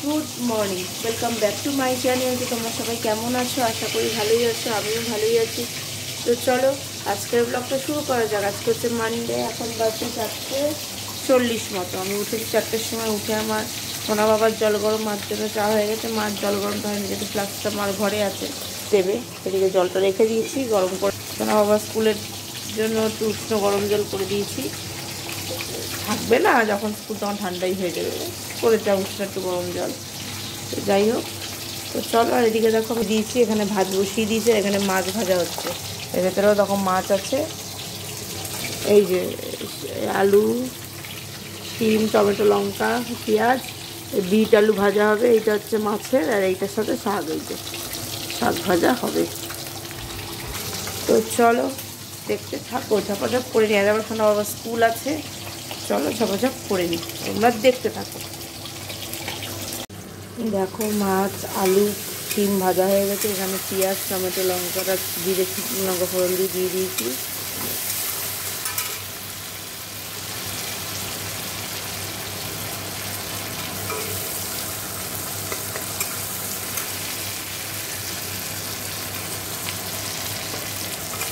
Good morning, welcome back to my channel. তো তোমরা সবাই কেমন আছো? আশা করি ভালোই আছো, আমিও ভালোই আছি। তো চলো আজকের ব্লগটা শুরু করা যাক। আজকে হচ্ছে মানডে, এখন বাজে 4:40 মতো। আমি উঠেছি 4টের সময়। উঠে আমার সোনা বাবার জল গরম মার জন্য চা হয়ে গেছে। মার জল গরমটা হয়নি, যেহেতু ফ্লাস্কটা মার ঘরে আছে দেবে। এদিকে জলটা রেখে দিয়েছি গরম করে। সোনা বাবার স্কুলের জন্য একটু উষ্ণ গরম জল করে দিয়েছি, থাকবে না যখন স্কুল তখন ঠান্ডাই হয়ে যাবে, করে যা উষ্ণ একটু গরম জল। তো যাই হোক, তো চলো। আর এদিকে দেখো আমি দিয়েছি, এখানে ভাত বসিয়ে দিয়েছি, এখানে মাছ ভাজা হচ্ছে। এর ভেতরেও দেখো মাছ আছে, এই যে আলু, শিম, টমেটো, লঙ্কা, পেঁয়াজ, বিট আলু ভাজা হবে। এইটা হচ্ছে মাছের, আর এইটার সাথে শাক, এই যে শাক ভাজা হবে। তো চলো দেখতে থাকো, ঝপাঝপ করে নিয়ে যাবার শোনা বাবা স্কুল আছে। চলো ঝপাঝপ করে নিই, তোমরা দেখতে থাকো। দেখো মাছ, আলু, শিম ভাজা হয়ে গেছে। এখানে পেঁয়াজ, টমেটো, লঙ্কাটা জিরে, লঙ্কা ফোড়ন দিয়ে দিয়েছি।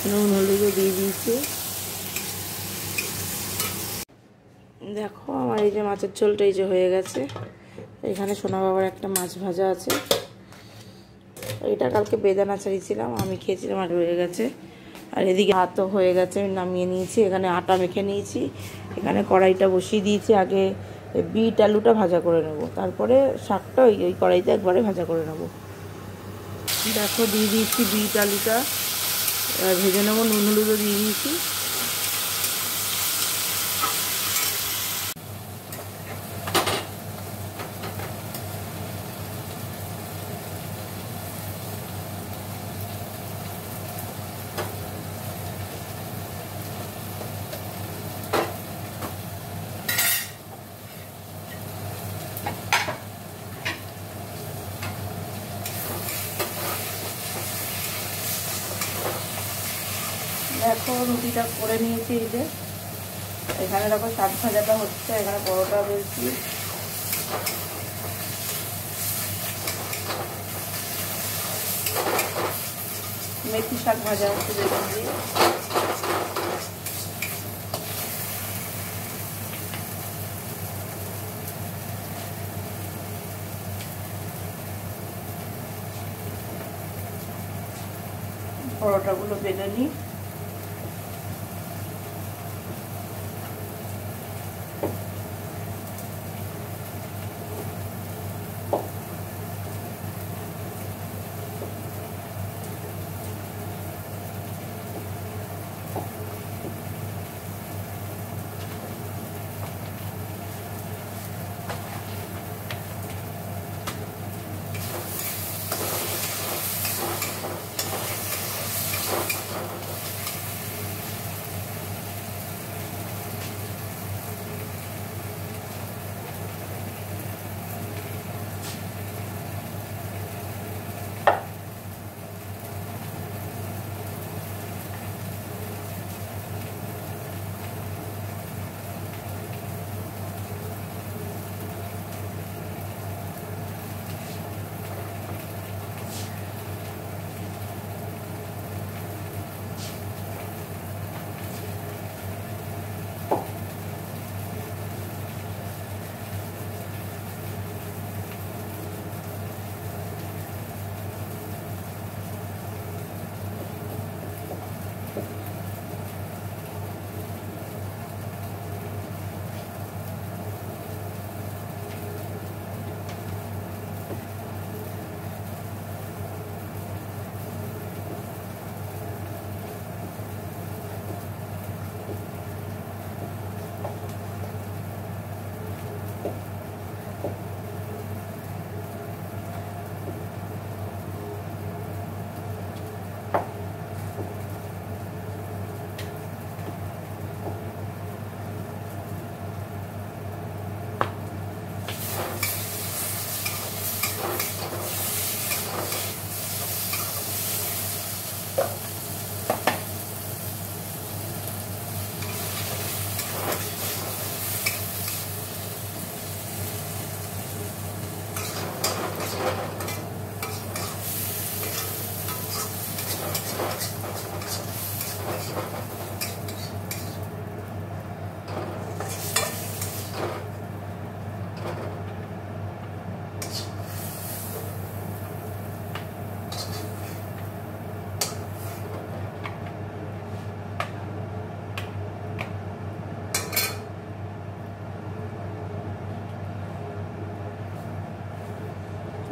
নুন হলুদও দিয়ে দিয়েছি। দেখো আমার এই যে মাছের ঝোলটা এই যে হয়ে গেছে। এখানে সোনা বাবার একটা মাছ ভাজা আছে। এটা কালকে বেদানা ছাড়িয়েছিলাম, আমি খেয়েছিলাম আর হয়ে গেছে। আর এদিকে ভাতও হয়ে গেছে, আমি নামিয়ে নিয়েছি। এখানে আটা মেখে নিয়েছি, এখানে কড়াইটা বসিয়ে দিয়েছি। আগে বিট আলুটা ভাজা করে নেব, তারপরে শাকটা ওই কড়াইতে একবারে ভাজা করে নেব। দেখো দিয়ে দিয়েছি বিট আলুটা ভেজে নেবো, নুন হলুদও দিয়ে দিয়েছি। দেখো রুটিটা করে নিয়েছি, এই যে এখানে দেখো শাক ভাজাটা হচ্ছে, এখানে পরোটা বেলছি। মেথি শাক ভাজা হচ্ছে বেগুন দিয়ে। পরোটাগুলো বেলে নিই।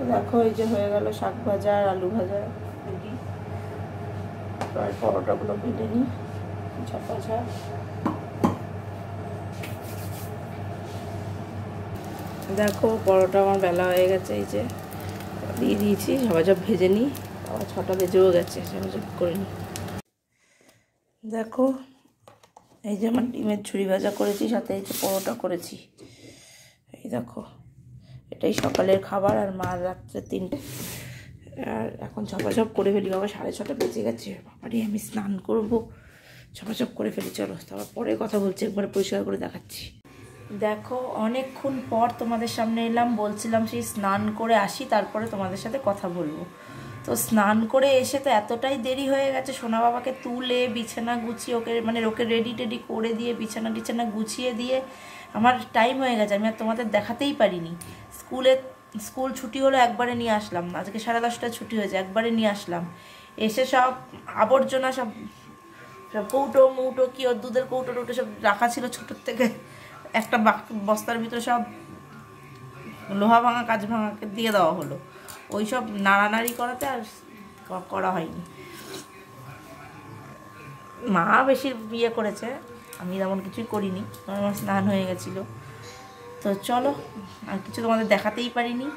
দেখো এই যে হয়ে গেল শাক ভাজা আর আলু ভাজা। প্রায় পরোটাগুলো বেলে নিই ঝাপা। দেখো পরোটা আমার বেলা হয়ে গেছে, এই যে দিয়ে দিয়েছি, ঝাপাঝাপ ভেজে নিই। আবার 6টা বেজেও গেছে, ঝাপাঝাপ করে নিই। দেখো এই যে আমার ডিমের ঝুড়ি ভাজা করেছি, সাথে এই যে পরোটা করেছি। এই দেখো এটাই সকালের খাবার, আর মা রাত্রে 3টে। আর এখন ঝপাঝপ করে ফেলি, বাবা 6:30 বেজে গেছে। বাবারে আমি স্নান করবো, ঝপাঝপ করে ফেলি। চলো তারপর পরে কথা বলছি, একবার পরিষ্কার করে দেখাচ্ছি। দেখো অনেকক্ষণ পর তোমাদের সামনে এলাম, বলছিলাম সেই স্নান করে আসি তারপরে তোমাদের সাথে কথা বলবো। তো স্নান করে এসে তো এতটাই দেরি হয়ে গেছে, সোনা বাবাকে তুলে বিছানা গুছিয়ে ওকে রেডি টেডি করে দিয়ে বিছানা গুছিয়ে দিয়ে আমার টাইম হয়ে গেছে। আমি আর তোমাদের দেখাতেই পারিনি। স্কুল ছুটি হলো, একবারে নিয়ে আসলাম। আজকে 10:30টায় ছুটি হয়েছে, একবারে নিয়ে আসলাম। এসে সব আবর্জনা, সব কৌটো মৌটো কি ওর দুধের কৌটো টৌটো সব রাখা ছিল ছোটোর থেকে, একটা বস্তার ভিতরে সব লোহা ভাঙা কাঁচ ভাঙাকে দিয়ে দেওয়া হলো। ওই সব নাড়ানাড়ি করাতে আর করা হয়নি। মা বেশি বিয়ে করেছে, আমি তেমন কিছুই করিনি, আমার স্নান হয়ে গেছিলো। তো চলো, আর কিছু তোমাদের দেখাতেই পারিনি।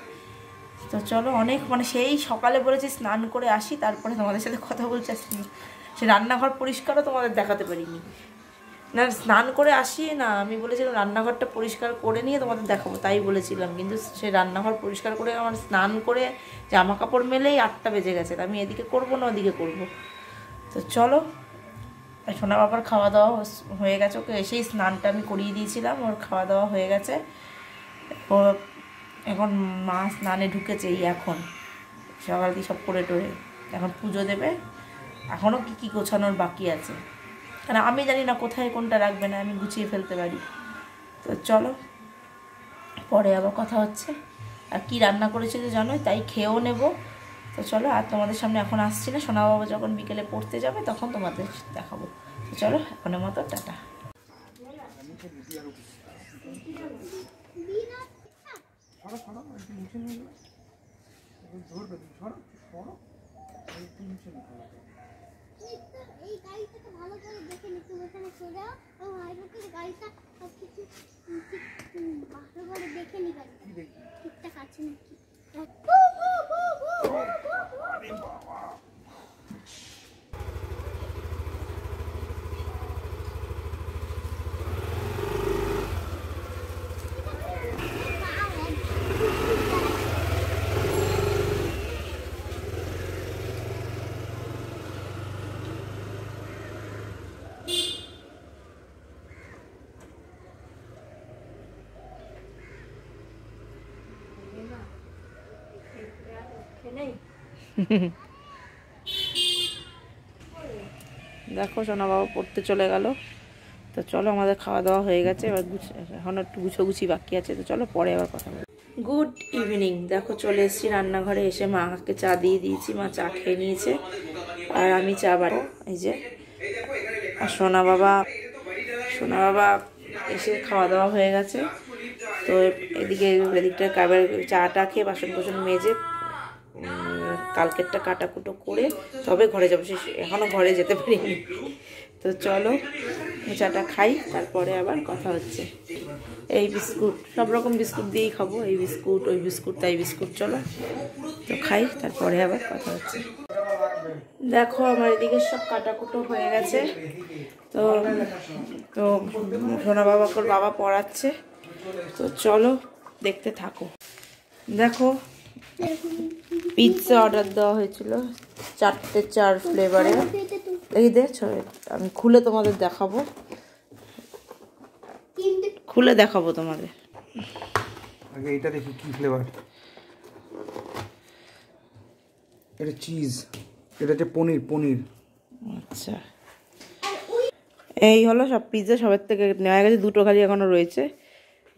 তো চলো, অনেক সেই সকালে বলেছি স্নান করে আসি তারপরে তোমাদের সাথে কথা বলছি। সে রান্নাঘর পরিষ্কারও তোমাদের দেখাতে পারিনি না, স্নান করে আসি না, আমি বলেছিলাম রান্নাঘরটা পরিষ্কার করে নিয়ে তোমাদের দেখাবো, তাই বলেছিলাম। কিন্তু সে রান্নাঘর পরিষ্কার করে আমার স্নান করে জামা কাপড় মেলেই 8টা বেজে গেছে। আমি এদিকে করবো না ওদিকে করবো। তো চলো, সোনা বাবার খাওয়া দাওয়া হয়ে গেছে, ওকে এসেই স্নানটা আমি করিয়ে দিয়েছিলাম, ওর খাওয়া দাওয়া হয়ে গেছে। ও এখন মা স্নানে ঢুকেছে এই এখন, সকাল দিয়ে সব করে টোরে এখন পুজো দেবে। এখনও কী গোছানোর বাকি আছে, কারণ আমি জানি না কোথায় কোনটা রাখবে না, আমি গুছিয়ে ফেলতে পারি। তো চলো পরে আবার কথা হচ্ছে। আর কি রান্না করেছে যে জানোই, তাই খেয়েও নেব। তো চলো, আর তোমাদের সামনে এখন আসছি না, সোনা বাবা যখন বিকেলে পড়তে যাবে তখন তোমাদের দেখাবো। তো চলো এখনের মতো টাটা। এই গাড়িটাকে ভালো করে দেখে নিতে ওখানে সোজা ও হাইরোডের গাড়িটা সবকিছু ভালো করে দেখে নি, গাড়িটা ঠিকঠাক আছে নাকি। দেখো সোনা বাবা পড়তে চলে গেল। তো চলো, আমাদের খাওয়া দাওয়া হয়ে গেছে, এবার এখন একটু গুছোগুছি বাকি আছে। তো চলো পরে আবার কথা বলি। Good evening. দেখো চলে এসেছি রান্নাঘরে, এসে মাকে চা দিয়ে দিয়েছি, মা চা খেয়ে নিয়েছে আর আমি চা বাড়ো। এই যে আর সোনা বাবা এসে খাওয়া দাওয়া হয়ে গেছে। তো এদিকটা চাটা খেয়ে বাসন কোসন মেজে কালকেরটা কাটাকুটো করে তবে ঘরে যাবো। এখনও ঘরে যেতে পারিনি। তো চলো চাটা খাই, তারপরে আবার কথা হচ্ছে। এই বিস্কুট, সব রকম বিস্কুট দিয়েই খাবো, এই বিস্কুট ওই বিস্কুট তাই বিস্কুট। চলো তো খাই, তারপরে আবার কথা হচ্ছে। দেখো আমার এদিকে সব কাটাকুটো হয়ে গেছে। তো তো সোনা বাবা পড়াচ্ছে। তো চলো দেখতে থাকো। দেখো পিৎজা অর্ডার দেওয়া হয়েছিল 4 ফ্লেভারে। এই আমি খুলে তোমাদের দেখাবো, তোমাদের। আগে এটা দেখি কি ফ্লেভার। এটা চিজ, এটা হচ্ছে পনির। আচ্ছা, এই হলো সব পিৎজা, সবার থেকে নেওয়া গেছে। 2টো খালি এখনো রয়েছে,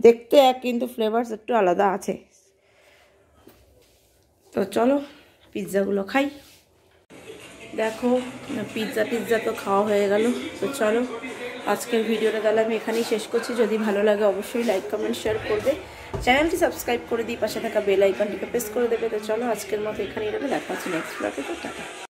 দেখতে এক, কিন্তু ফ্লেভারস একটু আলাদা আছে। তো চলো পিৎজাগুলো খাই। দেখো পিৎজা তো খাওয়া হয়ে গেল। তো চলো আজকের ভিডিওটা তাহলে আমি এখানেই শেষ করছি। যদি ভালো লাগে অবশ্যই লাইক কমেন্ট শেয়ার করবে, চ্যানেলটি সাবস্ক্রাইব করে দিই, পাশে থাকা বেল আইকনটিকে প্রেস করে দেবে। তো চলো আজকের মতো এখানেই রইলো, দেখা হচ্ছে নেক্সট ব্লগে। তো টাটা।